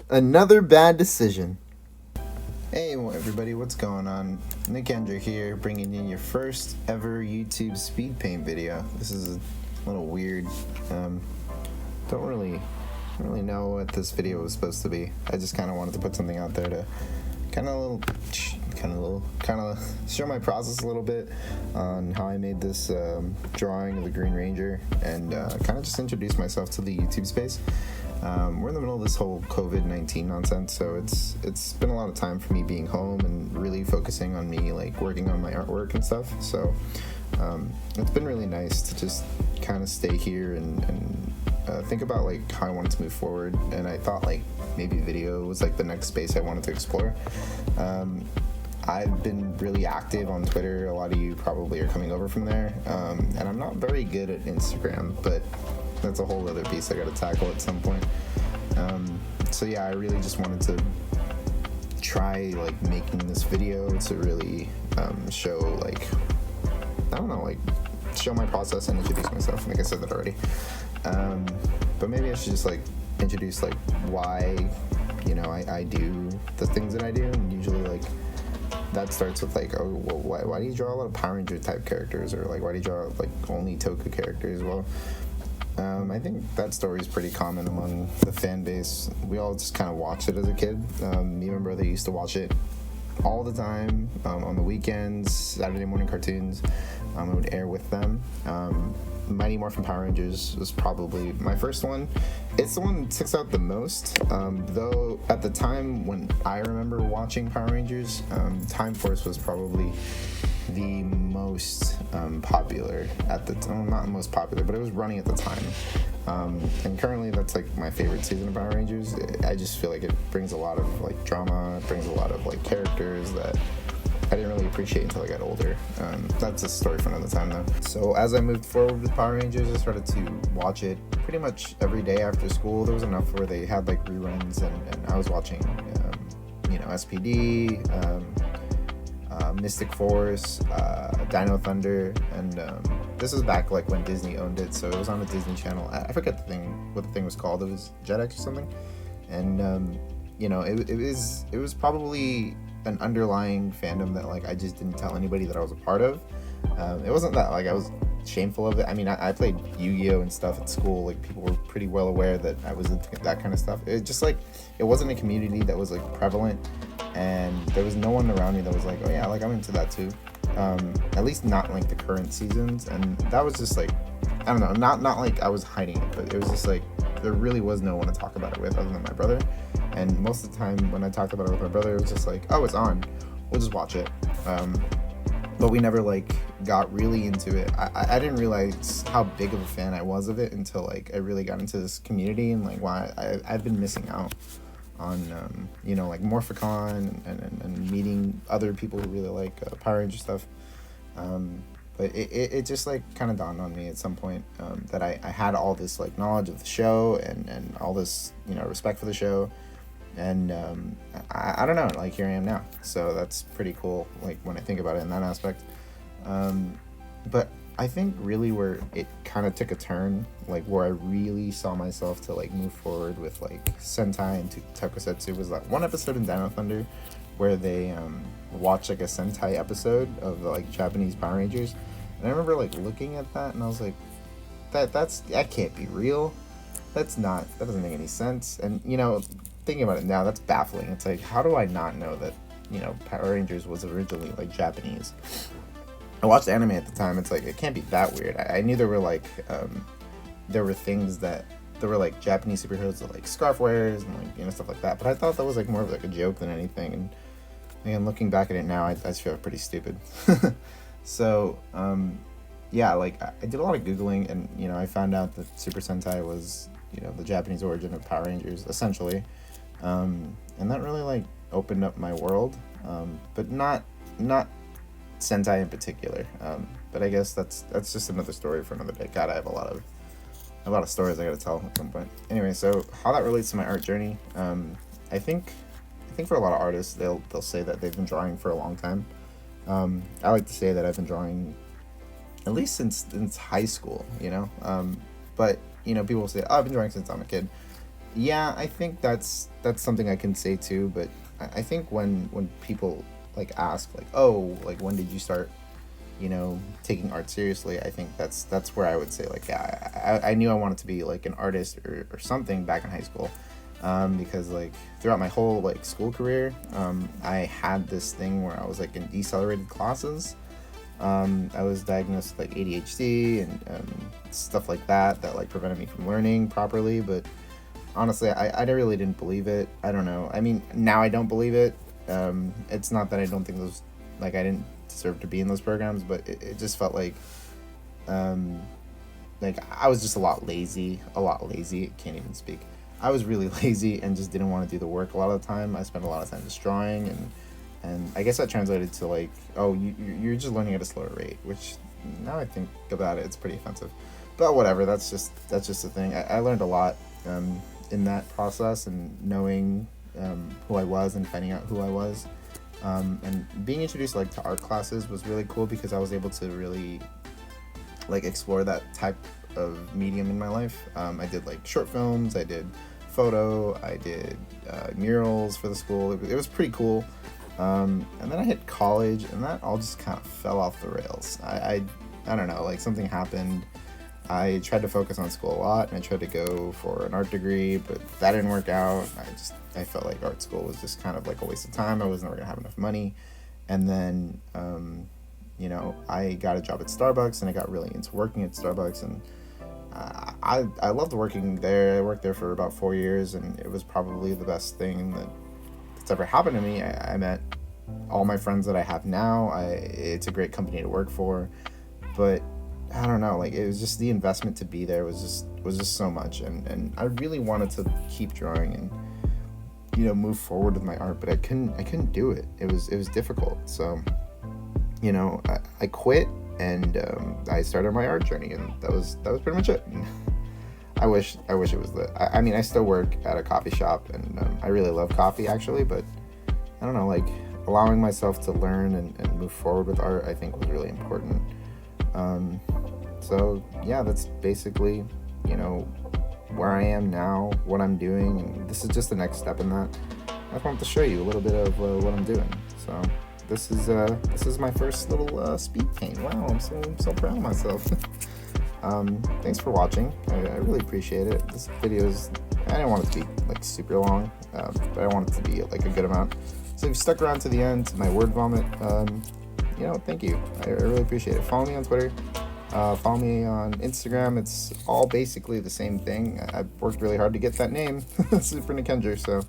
Another bad decision. Hey everybody, what's going on? Nick Andrew here, bringing in your first ever YouTube speed paint video. This is a little weird. Don't really know what this video was supposed to be. I just kind of wanted to put something out there to kind of show my process a little bit on how I made this drawing of the Green Ranger, and kind of just introduce myself to the YouTube space. We're in the middle of this whole COVID-19 nonsense, so it's been a lot of time for me being home and really focusing on me, like working on my artwork and stuff. So it's been really nice to just kind of stay here and think about like how I wanted to move forward. And I thought like maybe video was like the next space I wanted to explore. I've been really active on Twitter. A lot of you probably are coming over from there, and I'm not very good at Instagram, but that's a whole other piece I got to tackle at some point. So yeah, I really just wanted to try like making this video to really show like, I don't know, like show my process and introduce myself. I think I said that already. But maybe I should just like introduce like why, you know, I do the things that I do. And usually like that starts with like, oh, well, why do you draw a lot of Power Ranger type characters, or like why do you draw like only Toku characters? Well, I think that story is pretty common among the fan base. We all just kind of watched it as a kid. Me and my brother used to watch it all the time, on the weekends, Saturday morning cartoons. It would air with them. Mighty Morphin Power Rangers was probably my first one. It's the one that sticks out the most, though at the time when I remember watching Power Rangers, Time Force was probably the most popular at the time. Not the most popular, but it was running at the time. And currently that's like my favorite season of Power Rangers. I just feel like it brings a lot of like drama, it brings a lot of like characters that I didn't really appreciate until I got older. That's a story for another time though. So as I moved forward with Power Rangers, I started to watch it pretty much every day after school. There was enough where they had like reruns, and I was watching SPD, Mystic Force, Dino Thunder, and this was back like when Disney owned it, so it was on the Disney Channel. I forget what the thing was called. It was Jetix or something, and it was probably an underlying fandom that like I just didn't tell anybody that I was a part of. It wasn't that like I was shameful of it. I mean, I played Yu-Gi-Oh and stuff at school. Like people were pretty well aware that I was into that kind of stuff. It just like it wasn't a community that was like prevalent, and there was no one around me that was like, oh yeah, like I'm into that too. At least not like the current seasons, and that was just like, I don't know, not like I was hiding it, but it was just like there really was no one to talk about it with other than my brother. And most of the time when I talked about it with my brother, it was just like, oh, it's on, we'll just watch it. But we never like got really into it. I didn't realize how big of a fan I was of it until like I really got into this community, and like why I've been missing out on like Morphicon and meeting other people who really like Power Ranger stuff. But it just like kind of dawned on me at some point that I had all this like knowledge of the show and all this respect for the show, and I don't know, like here I am now. So that's pretty cool, like when I think about it in that aspect. But I think really where it kind of took a turn, like where I really saw myself to like move forward with like Sentai and Tokusatsu, was like one episode in Dino Thunder where they watched like a Sentai episode of like Japanese Power Rangers, and I remember like looking at that and I was like, that can't be real. That doesn't make any sense. And thinking about it now, that's baffling. It's like, how do I not know that Power Rangers was originally like Japanese? I watched anime at the time. It's like, it can't be that weird. I knew there were like there were things that there were like Japanese superheroes with like scarf wearers and like stuff like that, but I thought that was like more of like a joke than anything. And again, looking back at it now, I just feel pretty stupid. So yeah, like I did a lot of Googling, and I found out that Super Sentai was the Japanese origin of Power Rangers essentially, and that really like opened up my world, but not Sentai in particular. But I guess that's just another story for another day. God, I have a lot of stories I gotta tell at some point. Anyway, so how that relates to my art journey, I think for a lot of artists, they'll say that they've been drawing for a long time. I like to say that I've been drawing at least since high school, but people will say, oh, I've been drawing since I'm a kid. Yeah, I think that's something I can say too. But I think when people like ask like, oh, like when did you start, taking art seriously? I think that's where I would say like, yeah, I knew I wanted to be like an artist or something back in high school, because like throughout my whole like school career, I had this thing where I was like in decelerated classes. I was diagnosed with like ADHD and stuff like that like prevented me from learning properly. But honestly, I really didn't believe it. I don't know. I mean, now I don't believe it. It's not that I don't think those, like, I didn't deserve to be in those programs, but it just felt um, like I was just a lot lazy. Can't even speak. I was really lazy and just didn't want to do the work a lot of the time. I spent a lot of time just drawing, and I guess that translated to like, oh, you're just learning at a slower rate, which now I think about it, it's pretty offensive. But whatever, that's just the thing. I learned a lot in that process, and knowing who I was and finding out who I was. And being introduced like to art classes was really cool because I was able to really like explore that type of medium in my life. I did like short films, I did photo, I did murals for the school. It was pretty cool. And then I hit college, and that all just kind of fell off the rails. I don't know, like something happened. I tried to focus on school a lot, and I tried to go for an art degree, but that didn't work out. I felt like art school was just kind of like a waste of time. I was never gonna have enough money. And then I got a job at Starbucks, and I got really into working at Starbucks, and I loved working there. I worked there for about 4 years, and it was probably the best thing that's ever happened to me. I met all my friends that I have now. It's a great company to work for, but I don't know, like it was just the investment to be there was just so much, and I really wanted to keep drawing and move forward with my art, but I couldn't do it. It was difficult. So I quit, and I started my art journey, and that was pretty much it. I wish it was that. I mean, I still work at a coffee shop, and I really love coffee actually, but I don't know, like allowing myself to learn and move forward with art, I think was really important. So yeah, that's basically where I am now, what I'm doing, and this is just the next step in that. I just wanted to show you a little bit of what I'm doing. So this is my first little speed paint. Wow, I'm so proud of myself. Thanks for watching. I really appreciate it. This video I didn't want it to be like super long, but I want it to be like a good amount. So if you stuck around to the end, to my word vomit, thank you. I really appreciate it. Follow me on Twitter. Follow me on Instagram. It's all basically the same thing. I've worked really hard to get that name, Super Nikendra. So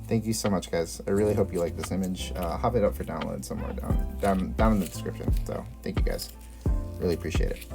thank you so much, guys. I really hope you like this image. I'll have it up for download somewhere down in the description. So thank you, guys. Really appreciate it.